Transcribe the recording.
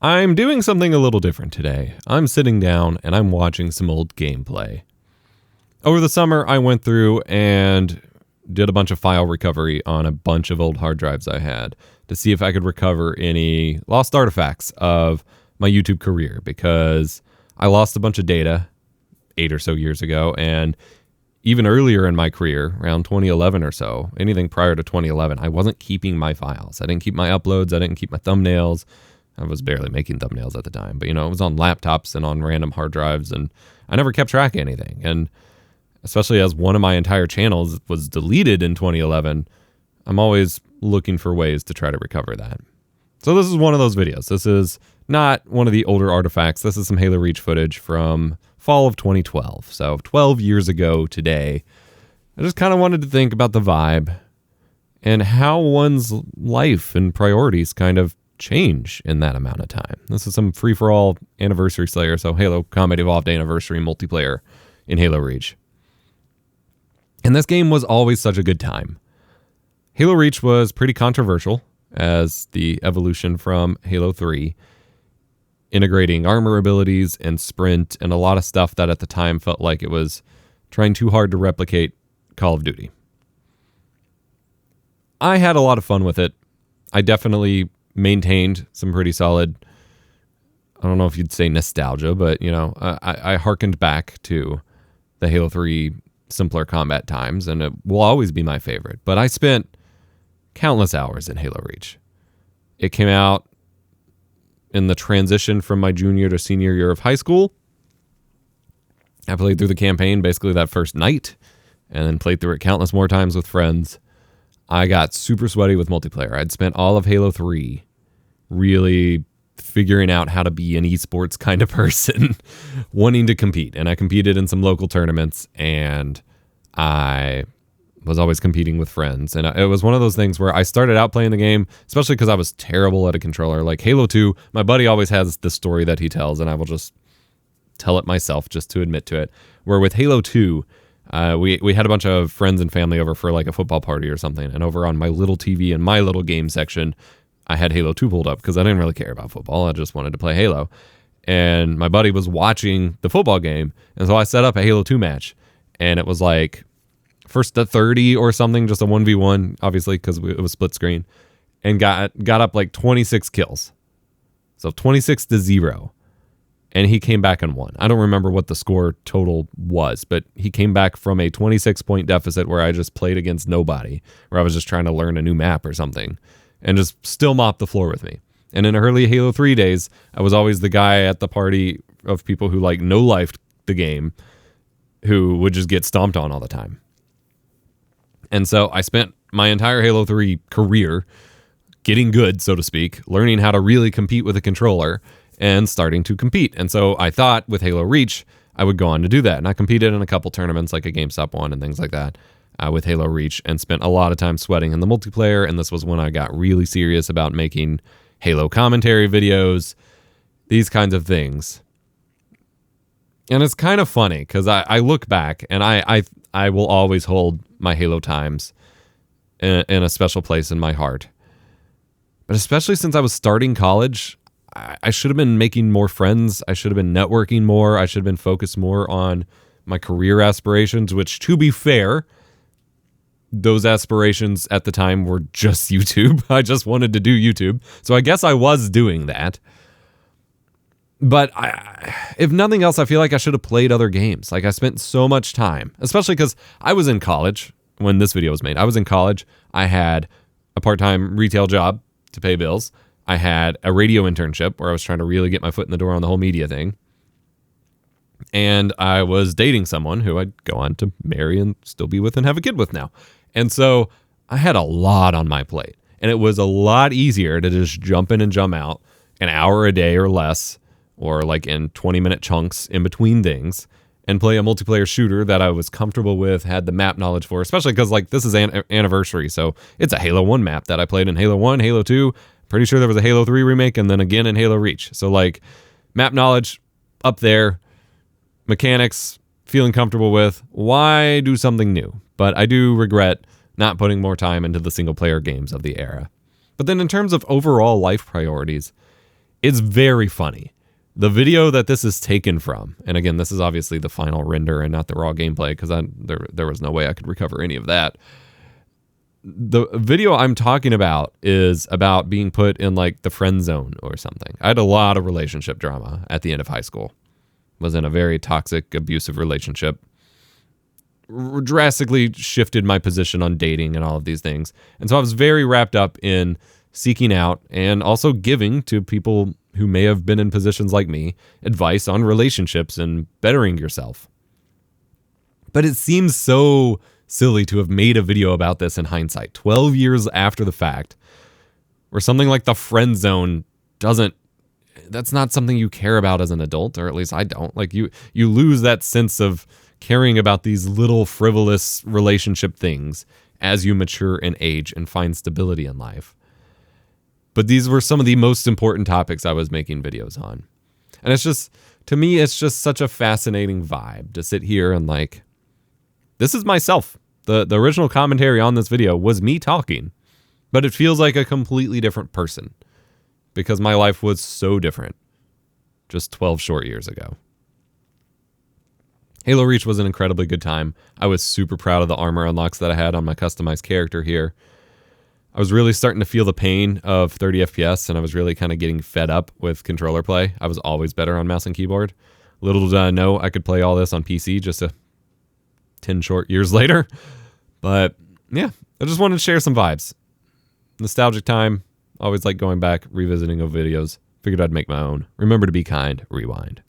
I'm doing something a little different today. I'm sitting down and I'm watching some old gameplay. Over the summer, I went through and did a bunch of file recovery on a bunch of old hard drives I had to see if I could recover any lost artifacts of my YouTube career, because I lost a bunch of data 8 or so years ago, and even earlier in my career, around 2011 or so, anything prior to 2011, I wasn't keeping my files. I didn't keep my uploads. I didn't keep my thumbnails. I was barely making thumbnails at the time, but it was on laptops and on random hard drives, and I never kept track of anything. And especially as one of my entire channels was deleted in 2011, I'm always looking for ways to try to recover that. So this is one of those videos. This is not one of the older artifacts. This is some Halo Reach footage from fall of 2012. So 12 years ago today. I just kind of wanted to think about the vibe and how one's life and priorities kind of change in that amount of time. This is some free-for-all Anniversary Slayer, so Halo Combat Evolved Anniversary multiplayer in Halo Reach. And this game was always such a good time. Halo Reach was pretty controversial as the evolution from Halo 3, integrating armor abilities and sprint and a lot of stuff that at the time felt like it was trying too hard to replicate Call of Duty. I had a lot of fun with it. I definitely maintained some pretty solid, I don't know if you'd say nostalgia, but I hearkened back to the Halo 3 simpler combat times, and it will always be my favorite. But I spent countless hours in Halo Reach. It came out in the transition from my junior to senior year of high school. I played through the campaign basically that first night, and then played through it countless more times with friends. I got super sweaty with multiplayer. I'd spent all of Halo 3 really figuring out how to be an esports kind of person, wanting to compete. And I competed in some local tournaments, and I was always competing with friends. And it was one of those things where I started out playing the game, especially because I was terrible at a controller. Like Halo 2, my buddy always has this story that he tells, and I will just tell it myself just to admit to it, where with Halo 2, we had a bunch of friends and family over for like a football party or something, and over on my little TV in my little game section, I had Halo 2 pulled up because I didn't really care about football. I just wanted to play Halo. And my buddy was watching the football game, and so I set up a Halo 2 match, and it was like first to 30 or something, just a 1v1, obviously, because it was split screen, and got up like 26 kills. So 26-0. And he came back and won. I don't remember what the score total was, but he came back from a 26-point deficit where I just played against nobody, where I was just trying to learn a new map or something, and just still mopped the floor with me. And in early Halo 3 days, I was always the guy at the party of people who like no-lifed the game, who would just get stomped on all the time. And so I spent my entire Halo 3 career getting good, so to speak, learning how to really compete with a controller, and starting to compete. And so I thought with Halo Reach, I would go on to do that. And I competed in a couple tournaments like a GameStop one and things like that with Halo Reach, and spent a lot of time sweating in the multiplayer. And this was when I got really serious about making Halo commentary videos, these kinds of things. And it's kind of funny because I look back, and I will always hold my Halo times in a special place in my heart. But especially since I was starting college, I should have been making more friends. I should have been networking more. I should have been focused more on my career aspirations, which, to be fair, those aspirations at the time were just YouTube. I just wanted to do YouTube. So I guess I was doing that. But if nothing else, I feel like I should have played other games. Like, I spent so much time, especially because I was in college when this video was made. I was in college. I had a part-time retail job to pay bills. I had a radio internship where I was trying to really get my foot in the door on the whole media thing. And I was dating someone who I'd go on to marry and still be with and have a kid with now. And so I had a lot on my plate. And it was a lot easier to just jump in and jump out an hour a day or less, or like in 20-minute chunks in between things, and play a multiplayer shooter that I was comfortable with, had the map knowledge for, especially because like this is Anniversary. So it's a Halo 1 map that I played in Halo 1, Halo 2, pretty sure there was a Halo 3 remake, and then again in Halo Reach. So like map knowledge up there, mechanics feeling comfortable with. Why do something new? But I do regret not putting more time into the single player games of the era. But then in terms of overall life priorities, It's very funny. The video that this is taken from, and again, this is obviously the final render and not the raw gameplay because there was no way I could recover any of that. The video I'm talking about is about being put in like the friend zone or something. I had a lot of relationship drama at the end of high school. Was in a very toxic, abusive relationship. Drastically shifted my position on dating and all of these things. And so I was very wrapped up in seeking out and also giving to people who may have been in positions like me advice on relationships and bettering yourself. But it seems so silly to have made a video about this in hindsight, 12 years after the fact, where something like the friend zone that's not something you care about as an adult, or at least I don't. Like you lose that sense of caring about these little frivolous relationship things as you mature in age and find stability in life. But these were some of the most important topics I was making videos on. And it's just, to me, it's just such a fascinating vibe to sit here and like, this is myself. The original commentary on this video was me talking, but it feels like a completely different person because my life was so different just 12 short years ago. Halo Reach was an incredibly good time. I was super proud of the armor unlocks that I had on my customized character here. I was really starting to feel the pain of 30 FPS, and I was really kind of getting fed up with controller play. I was always better on mouse and keyboard. Little did I know I could play all this on PC just 10 short years later. But yeah, I just wanted to share some vibes. Nostalgic time. Always like going back, revisiting old videos. Figured I'd make my own. Remember to be kind. Rewind.